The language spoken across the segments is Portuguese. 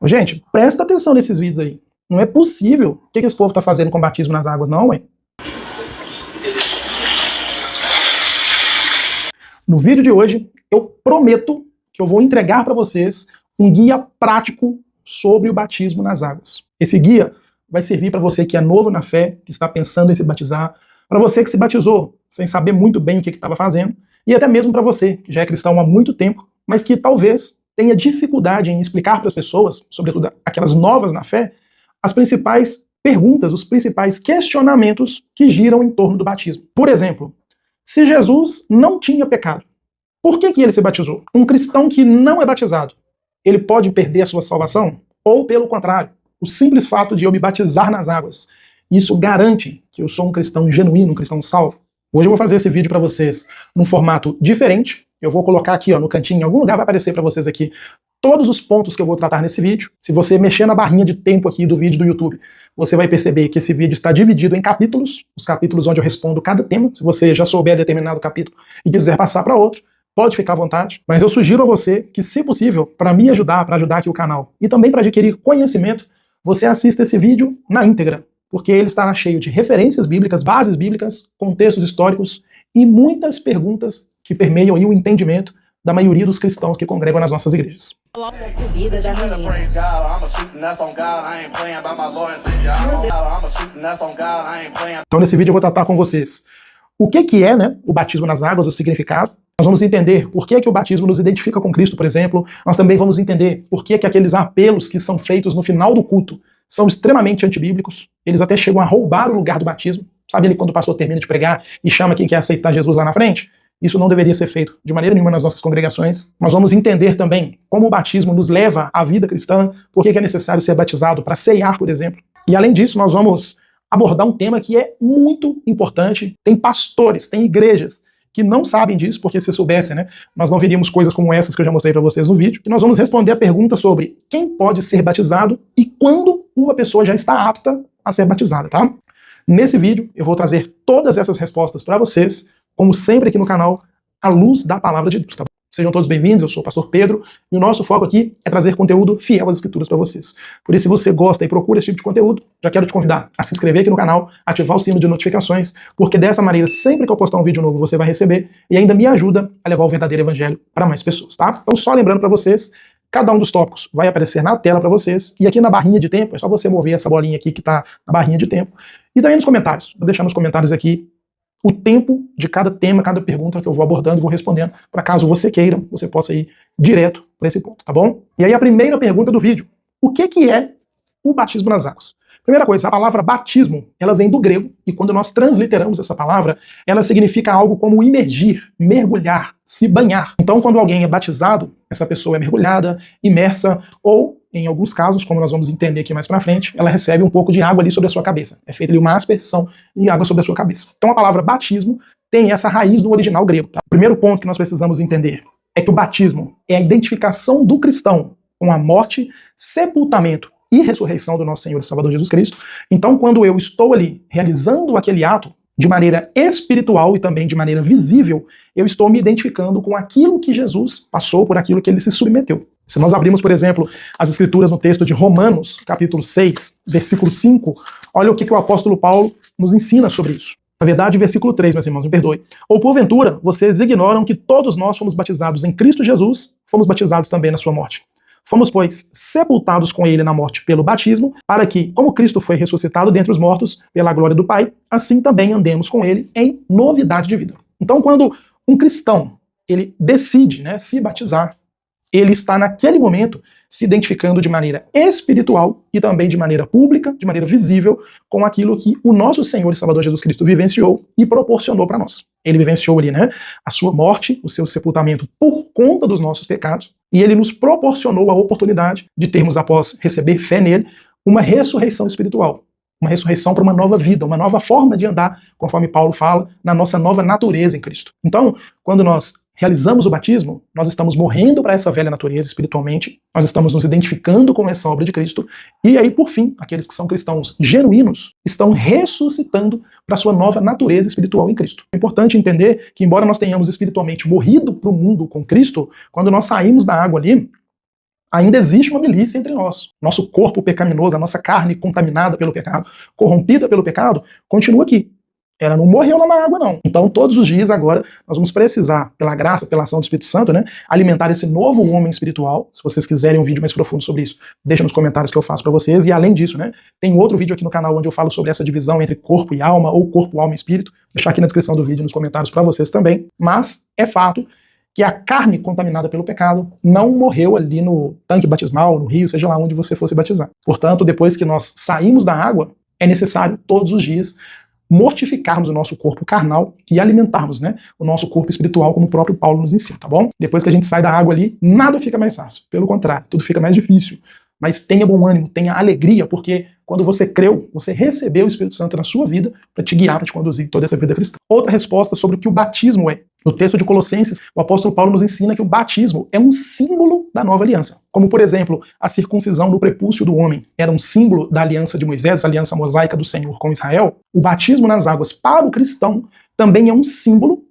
Gente, presta atenção nesses vídeos aí. Não é possível. O que esse povo tá fazendo com o batismo nas águas, não, ué? No vídeo de hoje, eu prometo que eu vou entregar para vocês um guia prático sobre o batismo nas águas. Esse guia vai servir para você que é novo na fé, que está pensando em se batizar, para você que se batizou sem saber muito bem o que estava fazendo, e até mesmo para você que já é cristão há muito tempo, mas que talvez tenha dificuldade em explicar para as pessoas, sobretudo aquelas novas na fé, as principais perguntas, os principais questionamentos que giram em torno do batismo. Por exemplo, se Jesus não tinha pecado, por que ele se batizou? Um cristão que não é batizado, ele pode perder a sua salvação? Ou, pelo contrário, o simples fato de eu me batizar nas águas, isso garante que eu sou um cristão genuíno, um cristão salvo? Hoje eu vou fazer esse vídeo para vocês num formato diferente. Eu vou colocar aqui no cantinho, em algum lugar vai aparecer para vocês aqui todos os pontos que eu vou tratar nesse vídeo. Se você mexer na barrinha de tempo aqui do vídeo do YouTube, você vai perceber que esse vídeo está dividido em capítulos, os capítulos onde eu respondo cada tema. Se você já souber determinado capítulo e quiser passar para outro, pode ficar à vontade, mas eu sugiro a você que, se possível, para me ajudar, para ajudar aqui o canal, e também para adquirir conhecimento, você assista esse vídeo na íntegra, porque ele estará cheio de referências bíblicas, bases bíblicas, contextos históricos e muitas perguntas que permeiam aí o entendimento da maioria dos cristãos que congregam nas nossas igrejas. Então nesse vídeo eu vou tratar com vocês o que é, o batismo nas águas, o significado. Nós vamos entender por que o batismo nos identifica com Cristo, por exemplo. Nós também vamos entender por que aqueles apelos que são feitos no final do culto são extremamente antibíblicos. Eles até chegam a roubar o lugar do batismo. Sabe ele quando o pastor termina de pregar e chama quem quer aceitar Jesus lá na frente? Isso não deveria ser feito de maneira nenhuma nas nossas congregações. Nós vamos entender também como o batismo nos leva à vida cristã, por que é necessário ser batizado para ceiar, por exemplo. E além disso, nós vamos abordar um tema que é muito importante. Tem pastores, tem igrejas que não sabem disso, porque se soubessem, nós não veríamos coisas como essas que eu já mostrei para vocês no vídeo. E nós vamos responder a pergunta sobre quem pode ser batizado e quando uma pessoa já está apta a ser batizada, tá? Nesse vídeo eu vou trazer todas essas respostas para vocês, como sempre aqui no canal, à luz da palavra de Deus, tá bom? Sejam todos bem-vindos, eu sou o pastor Pedro, e o nosso foco aqui é trazer conteúdo fiel às escrituras para vocês. Por isso, se você gosta e procura esse tipo de conteúdo, já quero te convidar a se inscrever aqui no canal, ativar o sino de notificações, porque dessa maneira, sempre que eu postar um vídeo novo, você vai receber, e ainda me ajuda a levar o verdadeiro evangelho para mais pessoas, tá? Então, só lembrando para vocês, cada um dos tópicos vai aparecer na tela para vocês, e aqui na barrinha de tempo, é só você mover essa bolinha aqui que está na barrinha de tempo, e também nos comentários. Vou deixar nos comentários aqui o tempo de cada tema, cada pergunta que eu vou abordando e vou respondendo, para caso você queira, você possa ir direto para esse ponto, tá bom? E aí a primeira pergunta do vídeo: o que é o batismo nas águas? Primeira coisa, a palavra batismo, ela vem do grego, e quando nós transliteramos essa palavra, ela significa algo como imergir, mergulhar, se banhar. Então, quando alguém é batizado, essa pessoa é mergulhada, imersa, ou, em alguns casos, como nós vamos entender aqui mais pra frente, ela recebe um pouco de água ali sobre a sua cabeça. É feita ali uma aspersão de água sobre a sua cabeça. Então a palavra batismo tem essa raiz no original grego. Tá? O primeiro ponto que nós precisamos entender é que o batismo é a identificação do cristão com a morte, sepultamento e ressurreição do nosso Senhor e Salvador Jesus Cristo. Então, quando eu estou ali realizando aquele ato de maneira espiritual e também de maneira visível, eu estou me identificando com aquilo que Jesus passou, por aquilo que ele se submeteu. Se nós abrimos, por exemplo, as escrituras no texto de Romanos, capítulo 6, versículo 5, olha o que o apóstolo Paulo nos ensina sobre isso. Na verdade, versículo 3, meus irmãos, me perdoe. Ou porventura, vocês ignoram que todos nós fomos batizados em Cristo Jesus, fomos batizados também na sua morte. Fomos, pois, sepultados com ele na morte pelo batismo, para que, como Cristo foi ressuscitado dentre os mortos pela glória do Pai, assim também andemos com ele em novidade de vida. Então, quando um cristão ele decide se batizar, ele está naquele momento se identificando de maneira espiritual e também de maneira pública, de maneira visível, com aquilo que o nosso Senhor e Salvador Jesus Cristo vivenciou e proporcionou para nós. Ele vivenciou ali, a sua morte, o seu sepultamento por conta dos nossos pecados, e ele nos proporcionou a oportunidade de termos, após receber fé nele, uma ressurreição espiritual. Uma ressurreição para uma nova vida, uma nova forma de andar, conforme Paulo fala, na nossa nova natureza em Cristo. Então, quando nós realizamos o batismo, nós estamos morrendo para essa velha natureza espiritualmente, nós estamos nos identificando com essa obra de Cristo, e aí, por fim, aqueles que são cristãos genuínos estão ressuscitando para a sua nova natureza espiritual em Cristo. É importante entender que, embora nós tenhamos espiritualmente morrido para o mundo com Cristo, quando nós saímos da água ali, Ainda existe uma milícia entre nós. Nosso corpo pecaminoso, a nossa carne contaminada pelo pecado, corrompida pelo pecado, continua aqui. Ela não morreu lá na água, não. Então, todos os dias agora, nós vamos precisar, pela graça, pela ação do Espírito Santo, né, alimentar esse novo homem espiritual. Se vocês quiserem um vídeo mais profundo sobre isso, deixa nos comentários que eu faço para vocês. E além disso, né, tem outro vídeo aqui no canal onde eu falo sobre essa divisão entre corpo e alma, ou corpo, alma e espírito. Vou deixar aqui na descrição do vídeo, nos comentários para vocês também. Mas é fato que a carne contaminada pelo pecado não morreu ali no tanque batismal, no rio, seja lá onde você fosse batizar. Portanto, depois que nós saímos da água, é necessário todos os dias mortificarmos o nosso corpo carnal e alimentarmos, né, o nosso corpo espiritual, como o próprio Paulo nos ensina, tá bom? Depois que a gente sai da água ali, nada fica mais fácil. Pelo contrário, tudo fica mais difícil. Mas tenha bom ânimo, tenha alegria, porque quando você creu, você recebeu o Espírito Santo na sua vida para te guiar, para te conduzir em toda essa vida cristã. Outra resposta sobre o que o batismo é. No texto de Colossenses, o apóstolo Paulo nos ensina que o batismo é um símbolo da nova aliança. Como, por exemplo, a circuncisão no prepúcio do homem era um símbolo da aliança de Moisés, a aliança mosaica do Senhor com Israel. O batismo nas águas para o cristão também é um símbolo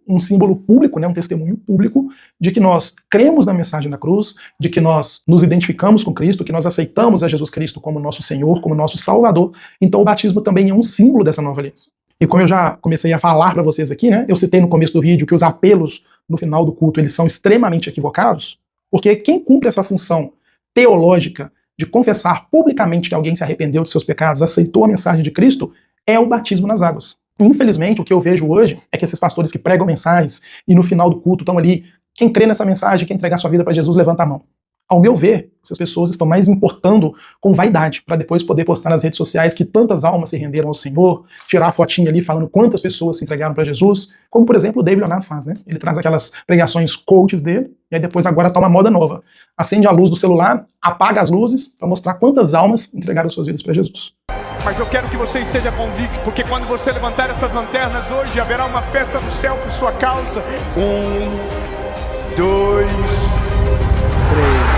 público, né, um testemunho público de que nós cremos na mensagem da cruz, de que nós nos identificamos com Cristo, que nós aceitamos a Jesus Cristo como nosso Senhor, como nosso Salvador. Então o batismo também é um símbolo dessa nova aliança. E como eu já comecei a falar para vocês aqui, né, eu citei no começo do vídeo que os apelos no final do culto eles são extremamente equivocados, porque quem cumpre essa função teológica de confessar publicamente que alguém se arrependeu de seus pecados, aceitou a mensagem de Cristo, é o batismo nas águas. Infelizmente, o que eu vejo hoje é que esses pastores que pregam mensagens e no final do culto estão ali, quem crê nessa mensagem, quer entregar sua vida para Jesus, levanta a mão. Ao meu ver, essas pessoas estão mais importando com vaidade, para depois poder postar nas redes sociais que tantas almas se renderam ao Senhor, tirar a fotinha ali falando quantas pessoas se entregaram para Jesus, como por exemplo o David Leonardo faz, né? Ele traz aquelas pregações coaches dele, e aí depois agora tá uma moda nova. Acende a luz do celular, apaga as luzes, para mostrar quantas almas entregaram suas vidas para Jesus. Mas eu quero que você esteja convicto, porque quando você levantar essas lanternas hoje, haverá uma festa no céu por sua causa. 1, 2, 3.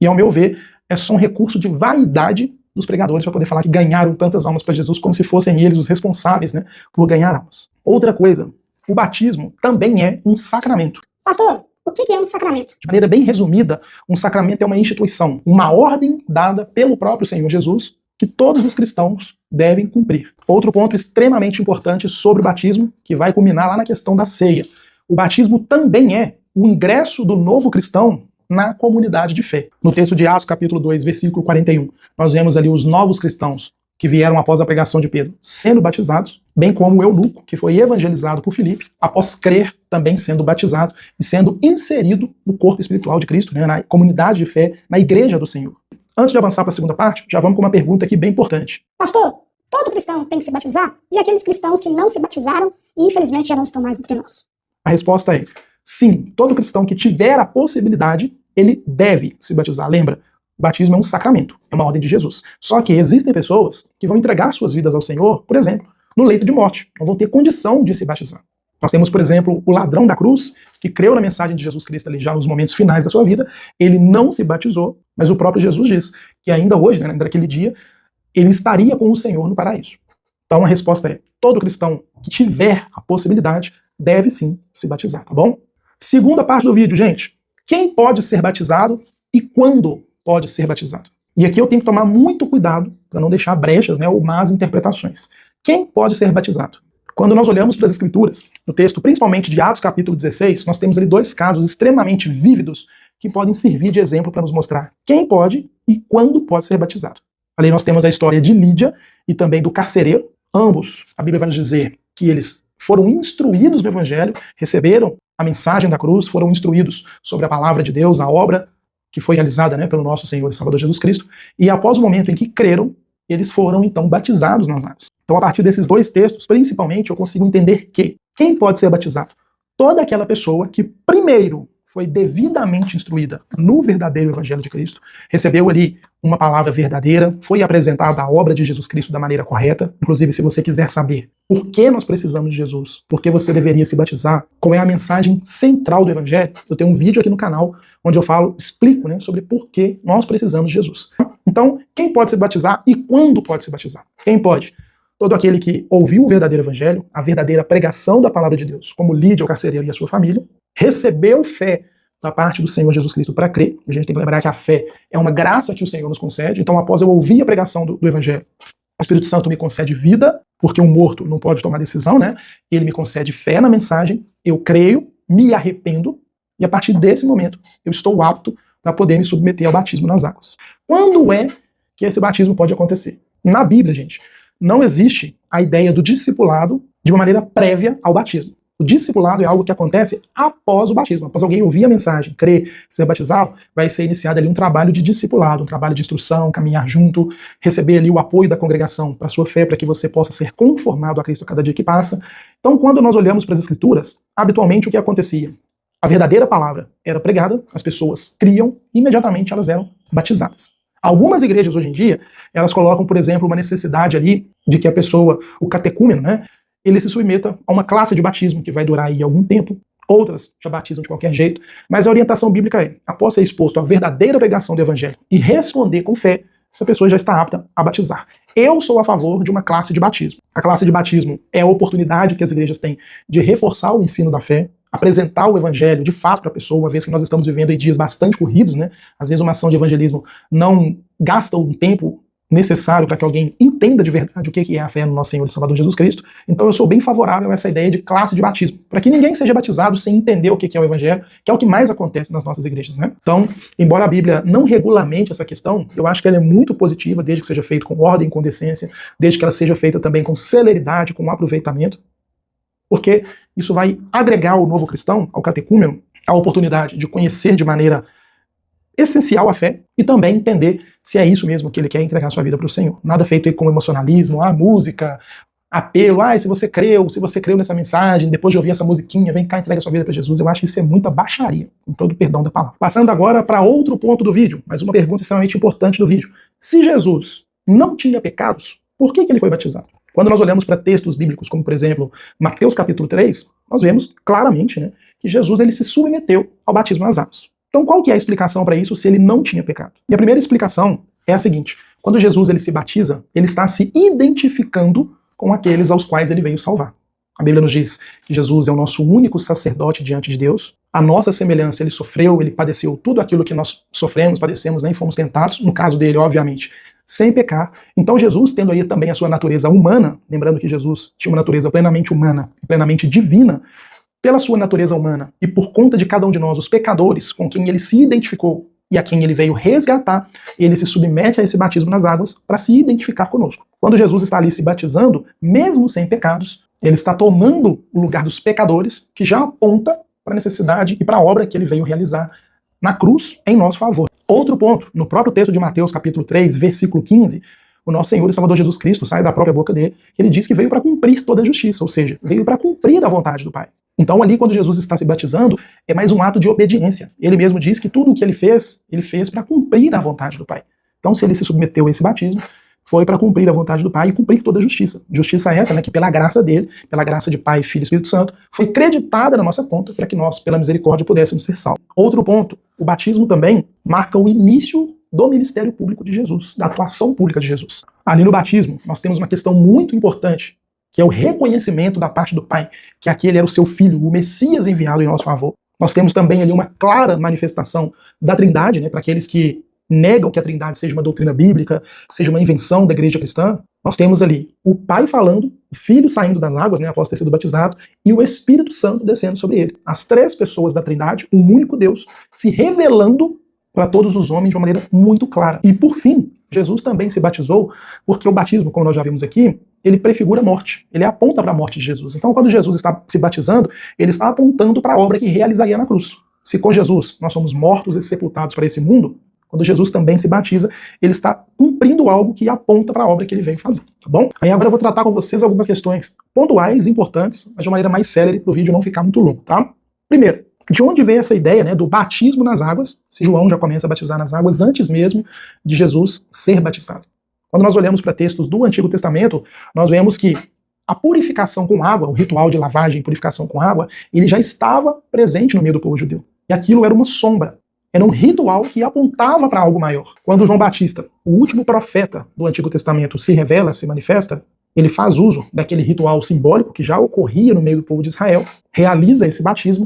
E ao meu ver, é só um recurso de vaidade dos pregadores para poder falar que ganharam tantas almas para Jesus, como se fossem eles os responsáveis, né, por ganhar almas. Outra coisa, o batismo também é um sacramento. Pastor, o que é um sacramento? De maneira bem resumida, um sacramento é uma instituição, uma ordem dada pelo próprio Senhor Jesus, que todos os cristãos devem cumprir. Outro ponto extremamente importante sobre o batismo, que vai culminar lá na questão da ceia. O batismo também é o ingresso do novo cristão na comunidade de fé. No texto de Atos, capítulo 2, versículo 41, nós vemos ali os novos cristãos que vieram após a pregação de Pedro sendo batizados, bem como o eunuco, que foi evangelizado por Filipe, após crer também sendo batizado e sendo inserido no corpo espiritual de Cristo, né, na comunidade de fé, na igreja do Senhor. Antes de avançar para a segunda parte, já vamos com uma pergunta aqui bem importante. Pastor, todo cristão tem que se batizar? E aqueles cristãos que não se batizaram e infelizmente já não estão mais entre nós? A resposta é sim, todo cristão que tiver a possibilidade, ele deve se batizar. Lembra, o batismo é um sacramento, é uma ordem de Jesus. Só que existem pessoas que vão entregar suas vidas ao Senhor, por exemplo, no leito de morte, não vão ter condição de se batizar. Nós temos, por exemplo, o ladrão da cruz, que creu na mensagem de Jesus Cristo ali já nos momentos finais da sua vida, ele não se batizou, mas o próprio Jesus diz que ainda hoje, né, naquele dia, ele estaria com o Senhor no paraíso. Então a resposta é, todo cristão que tiver a possibilidade deve sim se batizar, tá bom? Segunda parte do vídeo, gente. Quem pode ser batizado e quando pode ser batizado? E aqui eu tenho que tomar muito cuidado para não deixar brechas, né, ou más interpretações. Quem pode ser batizado? Quando nós olhamos para as Escrituras, no texto principalmente de Atos capítulo 16, nós temos ali dois casos extremamente vívidos que podem servir de exemplo para nos mostrar quem pode e quando pode ser batizado. Ali nós temos a história de Lídia e também do carcereiro. Ambos, a Bíblia vai nos dizer que eles foram instruídos no Evangelho, receberam a mensagem da cruz, foram instruídos sobre a palavra de Deus, a obra que foi realizada, né, pelo nosso Senhor e Salvador Jesus Cristo, e após o momento em que creram, eles foram então batizados nas águas. Então a partir desses dois textos, principalmente, eu consigo entender que quem pode ser batizado? Toda aquela pessoa que primeiro foi devidamente instruída no verdadeiro Evangelho de Cristo, recebeu ali uma palavra verdadeira, foi apresentada a obra de Jesus Cristo da maneira correta. Inclusive, se você quiser saber por que nós precisamos de Jesus, por que você deveria se batizar, qual é a mensagem central do Evangelho, eu tenho um vídeo aqui no canal onde eu explico, né, sobre por que nós precisamos de Jesus. Então, quem pode se batizar e quando pode se batizar? Quem pode? Todo aquele que ouviu o verdadeiro Evangelho, a verdadeira pregação da palavra de Deus, como Lídia, o carcereiro e a sua família, recebeu fé da parte do Senhor Jesus Cristo para crer. A gente tem que lembrar que a fé é uma graça que o Senhor nos concede. Então, após eu ouvir a pregação do Evangelho, o Espírito Santo me concede vida, porque um morto não pode tomar decisão, né? Ele me concede fé na mensagem, eu creio, me arrependo, e a partir desse momento eu estou apto para poder me submeter ao batismo nas águas. Quando é que esse batismo pode acontecer? Na Bíblia, gente, não existe a ideia do discipulado de uma maneira prévia ao batismo. O discipulado é algo que acontece após o batismo. Após alguém ouvir a mensagem, crer, ser batizado, vai ser iniciado ali um trabalho de discipulado, um trabalho de instrução, caminhar junto, receber ali o apoio da congregação para a sua fé, para que você possa ser conformado a Cristo a cada dia que passa. Então, quando nós olhamos para as Escrituras, habitualmente o que acontecia? A verdadeira palavra era pregada, as pessoas criam, e imediatamente elas eram batizadas. Algumas igrejas hoje em dia, elas colocam, por exemplo, uma necessidade ali de que a pessoa, o catecúmeno, né, ele se submeta a uma classe de batismo que vai durar aí algum tempo. Outras já batizam de qualquer jeito. Mas a orientação bíblica é, após ser exposto à verdadeira pregação do evangelho e responder com fé, essa pessoa já está apta a batizar. Eu sou a favor de uma classe de batismo. A classe de batismo é a oportunidade que as igrejas têm de reforçar o ensino da fé, apresentar o evangelho de fato para a pessoa, uma vez que nós estamos vivendo em dias bastante corridos, né? Às vezes uma ação de evangelismo não gasta um tempo necessário para que alguém entenda de verdade o que é a fé no nosso Senhor e Salvador Jesus Cristo. Então eu sou bem favorável a essa ideia de classe de batismo, para que ninguém seja batizado sem entender o que é o evangelho, que é o que mais acontece nas nossas igrejas, né? Então, embora a Bíblia não regulamente essa questão, eu acho que ela é muito positiva, desde que seja feita com ordem e com decência, desde que ela seja feita também com celeridade, com aproveitamento, porque isso vai agregar ao novo cristão, ao catecúmeno, a oportunidade de conhecer de maneira essencial a fé e também entender se é isso mesmo que ele quer entregar a sua vida para o Senhor. Nada feito aí com emocionalismo, música, apelo, se você creu nessa mensagem, depois de ouvir essa musiquinha, vem cá, entrega a sua vida para Jesus. Eu acho que isso é muita baixaria, com todo o perdão da palavra. Passando agora para outro ponto do vídeo, mas uma pergunta extremamente importante do vídeo. Se Jesus não tinha pecados, por que ele foi batizado? Quando nós olhamos para textos bíblicos, como por exemplo, Mateus capítulo 3, nós vemos claramente, né, que Jesus ele se submeteu ao batismo nas águas. Então qual que é a explicação para isso se ele não tinha pecado? E a primeira explicação é a seguinte: quando Jesus ele se batiza, ele está se identificando com aqueles aos quais ele veio salvar. A Bíblia nos diz que Jesus é o nosso único sacerdote diante de Deus. A nossa semelhança, ele sofreu, ele padeceu tudo aquilo que nós sofremos, padecemos, nem fomos tentados, no caso dele, obviamente, sem pecar. Então Jesus, tendo aí também a sua natureza humana, lembrando que Jesus tinha uma natureza plenamente humana, plenamente divina, pela sua natureza humana e por conta de cada um de nós, os pecadores com quem ele se identificou e a quem ele veio resgatar, ele se submete a esse batismo nas águas para se identificar conosco. Quando Jesus está ali se batizando, mesmo sem pecados, ele está tomando o lugar dos pecadores, que já aponta para a necessidade e para a obra que ele veio realizar na cruz em nosso favor. Outro ponto, no próprio texto de Mateus capítulo 3, versículo 15, o nosso Senhor e Salvador Jesus Cristo sai da própria boca dele, ele diz que veio para cumprir toda a justiça, ou seja, veio para cumprir a vontade do Pai. Então ali quando Jesus está se batizando, é mais um ato de obediência. Ele mesmo diz que tudo o que ele fez para cumprir a vontade do Pai. Então se ele se submeteu a esse batismo, foi para cumprir a vontade do Pai e cumprir toda a justiça. Justiça essa, né, que pela graça dele, pela graça de Pai, Filho e Espírito Santo, foi creditada na nossa conta para que nós, pela misericórdia, pudéssemos ser salvos. Outro ponto, o batismo também marca o início do ministério público de Jesus, da atuação pública de Jesus. Ali no batismo, nós temos uma questão muito importante, que é o reconhecimento da parte do Pai, que aquele era o seu Filho, o Messias enviado em nosso favor. Nós temos também ali uma clara manifestação da Trindade, né, para aqueles que negam que a Trindade seja uma doutrina bíblica, seja uma invenção da igreja cristã. Nós temos ali o Pai falando, o Filho saindo das águas, né, após ter sido batizado, e o Espírito Santo descendo sobre ele. As três pessoas da Trindade, um único Deus, se revelando para todos os homens de uma maneira muito clara. E por fim, Jesus também se batizou, porque o batismo, como nós já vimos aqui, ele prefigura a morte, ele aponta para a morte de Jesus. Então quando Jesus está se batizando, ele está apontando para a obra que realizaria na cruz. Se com Jesus nós somos mortos e sepultados para esse mundo, quando Jesus também se batiza, ele está cumprindo algo que aponta para a obra que ele vem fazer, tá bom? Aí agora eu vou tratar com vocês algumas questões pontuais, importantes, mas de uma maneira mais célere para o vídeo não ficar muito longo, tá? Primeiro, de onde veio essa ideia, né, do batismo nas águas, se João já começa a batizar nas águas antes mesmo de Jesus ser batizado? Quando nós olhamos para textos do Antigo Testamento, nós vemos que a purificação com água, o ritual de lavagem e purificação com água, ele já estava presente no meio do povo judeu. E aquilo era uma sombra, era um ritual que apontava para algo maior. Quando João Batista, o último profeta do Antigo Testamento, se revela, se manifesta, ele faz uso daquele ritual simbólico que já ocorria no meio do povo de Israel, realiza esse batismo,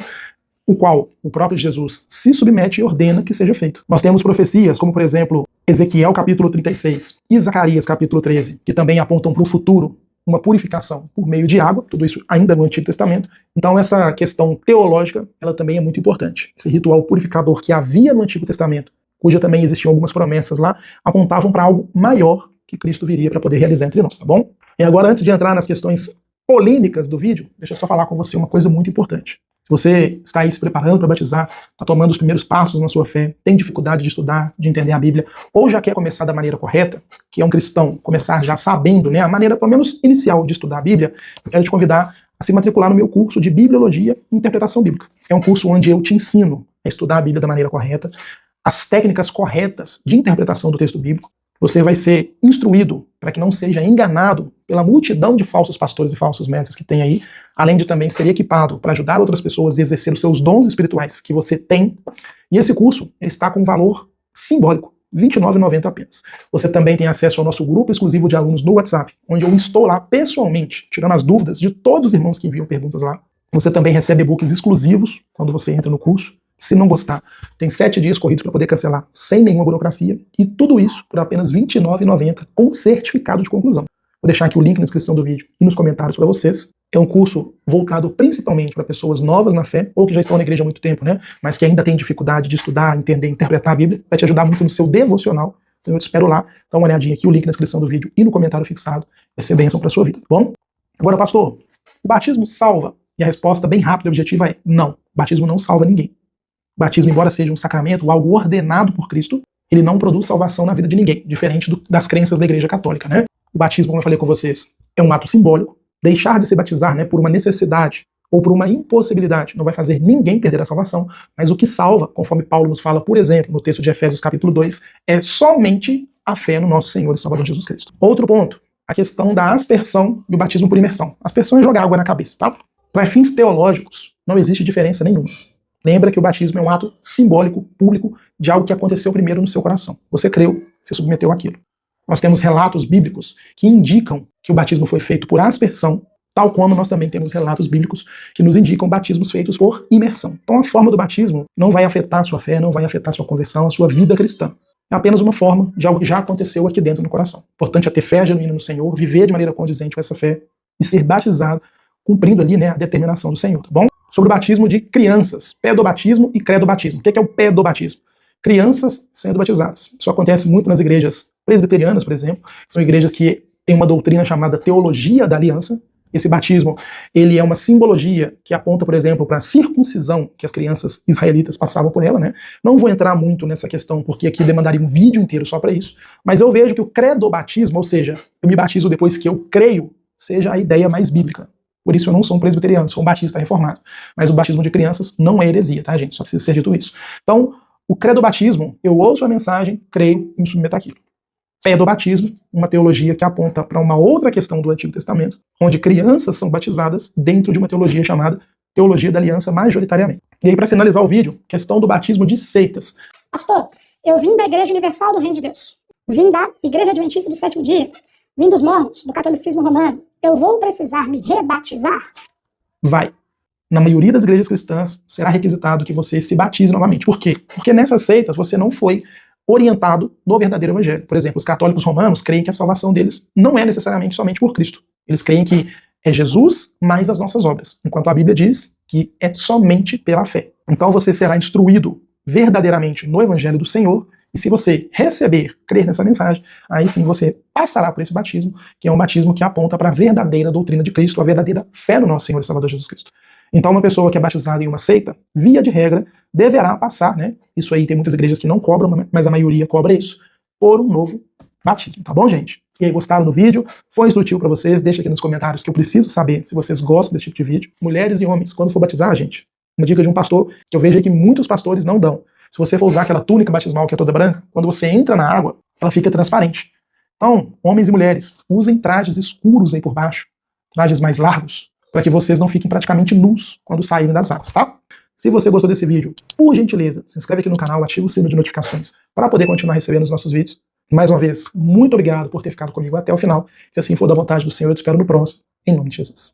o qual o próprio Jesus se submete e ordena que seja feito. Nós temos profecias, como por exemplo, Ezequiel capítulo 36 e Zacarias capítulo 13, que também apontam para o futuro, uma purificação por meio de água, tudo isso ainda no Antigo Testamento. Então essa questão teológica, ela também é muito importante. Esse ritual purificador que havia no Antigo Testamento, cuja também existiam algumas promessas lá, apontavam para algo maior que Cristo viria para poder realizar entre nós, tá bom? E agora, antes de entrar nas questões polêmicas do vídeo, deixa eu só falar com você uma coisa muito importante. Se você está aí se preparando para batizar, está tomando os primeiros passos na sua fé, tem dificuldade de estudar, de entender a Bíblia, ou já quer começar da maneira correta, que é um cristão começar já sabendo, né, a maneira, pelo menos inicial, de estudar a Bíblia, eu quero te convidar a se matricular no meu curso de Bibliologia e Interpretação Bíblica. É um curso onde eu te ensino a estudar a Bíblia da maneira correta, as técnicas corretas de interpretação do texto bíblico. Você vai ser instruído para que não seja enganado pela multidão de falsos pastores e falsos mestres que tem aí, além de também ser equipado para ajudar outras pessoas a exercer os seus dons espirituais que você tem. E esse curso ele está com um valor simbólico, R$ 29,90 apenas. Você também tem acesso ao nosso grupo exclusivo de alunos no WhatsApp, onde eu estou lá pessoalmente, tirando as dúvidas de todos os irmãos que enviam perguntas lá. Você também recebe e-books exclusivos quando você entra no curso. Se não gostar, tem 7 dias corridos para poder cancelar sem nenhuma burocracia, e tudo isso por apenas R$ 29,90 com certificado de conclusão. Vou deixar aqui o link na descrição do vídeo e nos comentários para vocês. É um curso voltado principalmente para pessoas novas na fé, ou que já estão na igreja há muito tempo, né? Mas que ainda têm dificuldade de estudar, entender, interpretar a Bíblia. Vai te ajudar muito no seu devocional. Então eu te espero lá. Dá uma olhadinha aqui, o link na descrição do vídeo e no comentário fixado. Vai ser bênção para a sua vida, tá bom? Agora, pastor, o batismo salva? E a resposta bem rápida e objetiva é não. O batismo não salva ninguém. O batismo, embora seja um sacramento, algo ordenado por Cristo, ele não produz salvação na vida de ninguém, diferente das crenças da Igreja Católica, né? O batismo, como eu falei com vocês, é um ato simbólico. Deixar de se batizar, né, por uma necessidade ou por uma impossibilidade não vai fazer ninguém perder a salvação, mas o que salva, conforme Paulo nos fala, por exemplo, no texto de Efésios capítulo 2, é somente a fé no nosso Senhor e Salvador Jesus Cristo. Outro ponto, a questão da aspersão e o batismo por imersão. Aspersão é jogar água na cabeça, tá? Para fins teológicos, não existe diferença nenhuma. Lembra que o batismo é um ato simbólico, público, de algo que aconteceu primeiro no seu coração. Você creu, você submeteu àquilo. Nós temos relatos bíblicos que indicam que o batismo foi feito por aspersão, tal como nós também temos relatos bíblicos que nos indicam batismos feitos por imersão. Então a forma do batismo não vai afetar a sua fé, não vai afetar a sua conversão, a sua vida cristã. É apenas uma forma de algo que já aconteceu aqui dentro no coração. O importante é ter fé genuína no Senhor, viver de maneira condizente com essa fé e ser batizado, cumprindo ali, né, a determinação do Senhor, tá bom? Sobre o batismo de crianças, pedobatismo e credobatismo. O que é o pedobatismo? Crianças sendo batizadas. Isso acontece muito nas igrejas presbiterianas, por exemplo. São igrejas que têm uma doutrina chamada teologia da aliança. Esse batismo, ele é uma simbologia que aponta, por exemplo, para a circuncisão que as crianças israelitas passavam por ela, né? Não vou entrar muito nessa questão, porque aqui demandaria um vídeo inteiro só para isso. Mas eu vejo que o credobatismo, ou seja, eu me batizo depois que eu creio, seja a ideia mais bíblica. Por isso eu não sou um presbiteriano, sou um batista reformado. Mas o batismo de crianças não é heresia, tá, gente? Só precisa ser dito isso. Então, o credobatismo, eu ouço a mensagem, creio e me submeto àquilo. Pedobatismo, uma teologia que aponta para uma outra questão do Antigo Testamento, onde crianças são batizadas dentro de uma teologia chamada teologia da aliança majoritariamente. E aí, para finalizar o vídeo, questão do batismo de seitas. Pastor, eu vim da Igreja Universal do Reino de Deus. Vim da Igreja Adventista do Sétimo Dia. Vim dos mormons, do catolicismo romano. Eu vou precisar me rebatizar? Vai. Na maioria das igrejas cristãs, será requisitado que você se batize novamente. Por quê? Porque nessas seitas você não foi orientado no verdadeiro evangelho. Por exemplo, os católicos romanos creem que a salvação deles não é necessariamente somente por Cristo. Eles creem que é Jesus mais as nossas obras, enquanto a Bíblia diz que é somente pela fé. Então você será instruído verdadeiramente no evangelho do Senhor, e se você receber, crer nessa mensagem, aí sim você passará por esse batismo, que é um batismo que aponta para a verdadeira doutrina de Cristo, a verdadeira fé no nosso Senhor e Salvador Jesus Cristo. Então uma pessoa que é batizada em uma seita, via de regra, deverá passar, né? Isso aí tem muitas igrejas que não cobram, mas a maioria cobra isso, por um novo batismo, tá bom, gente? E aí, gostaram do vídeo? Foi instrutivo para vocês? Deixa aqui nos comentários que eu preciso saber se vocês gostam desse tipo de vídeo. Mulheres e homens, quando for batizar, gente, uma dica de um pastor, que eu vejo aí que muitos pastores não dão. Se você for usar aquela túnica batismal que é toda branca, quando você entra na água, ela fica transparente. Então, homens e mulheres, usem trajes escuros aí por baixo, trajes mais largos, para que vocês não fiquem praticamente nus quando saírem das águas, tá? Se você gostou desse vídeo, por gentileza, se inscreve aqui no canal, ativa o sino de notificações para poder continuar recebendo os nossos vídeos. Mais uma vez, muito obrigado por ter ficado comigo até o final. Se assim for da vontade do Senhor, eu te espero no próximo, em nome de Jesus.